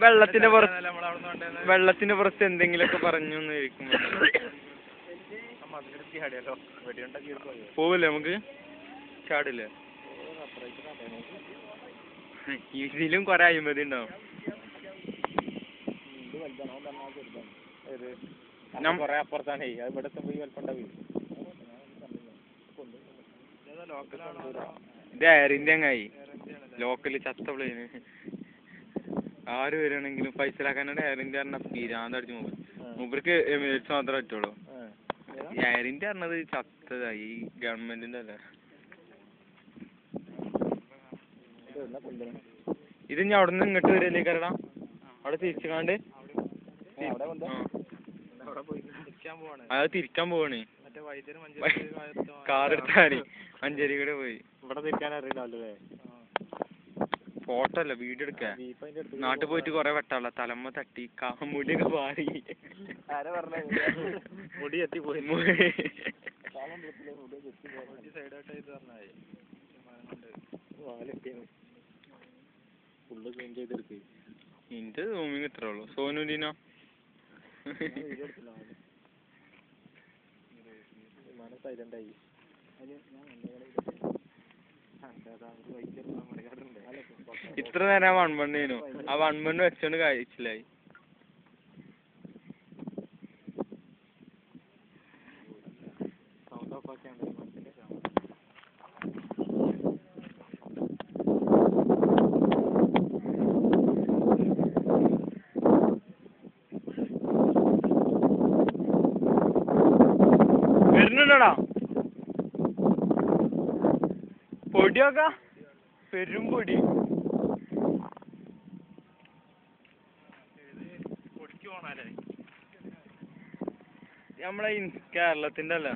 വെള്ളത്തിന്റെ പുറത്ത് എന്തെങ്കിലുമൊക്കെ പറഞ്ഞു പോവില്ലേ നമുക്ക് ചാടില്ലേ ഇതിലും കൊറേ അഴിമതി ഉണ്ടാവും ഇത് എയർ ഇന്ത്യ അങ്ങായി ലോക്കല് ചത്ത പ്ലെയിന് ആര് വരികയാണെങ്കിലും ഫൈസലാക്കാനോട് എയർ ഇന്ത്യ പറഞ്ഞ പിരാന്തടിച്ച് മൂപ്പർക്ക് എമിറേറ്റ്സ് മാത്രമേ പറ്റുള്ളൂ എയർ ഇന്ത്യ പറഞ്ഞത് ചത്തതായി ഈ ഗവൺമെന്റിന്റെ അല്ല ഇത് ഇനി അവിടെ നിന്ന് ഇങ്ങോട്ട് വരില്ലേ കരടാ അവിടെ തിരിച്ചുകാണ്ട് അത് തിരിക്കാൻ പോവാണ് കാർ എടുത്താല് മഞ്ചേരി കൂടെ പോയി ഇവിടെ തിരിക്കാൻ അറിയില്ലേ ഫോട്ടോ അല്ല വീഡിയോ എടുക്കാ നാട്ടിൽ പോയിട്ട് കൊറേ വെട്ടാള തലമ്മ തട്ടി മുടിയൊക്കെ പാറി മുടി എത്തിപ്പോയി ഇന്റെ സൂമിങ് ഇത്രേ ഉള്ളു സോനുലിനോ ഇത്ര നേരം 1-1 ആ 1-1 വെച്ചോണ്ട് കഴിച്ചില്ലായി വരുന്നുണ്ടോടാ പൊടിയൊക്കെ പെരും പൊടി നമ്മളെ കേരളത്തിന്റെ അല്ല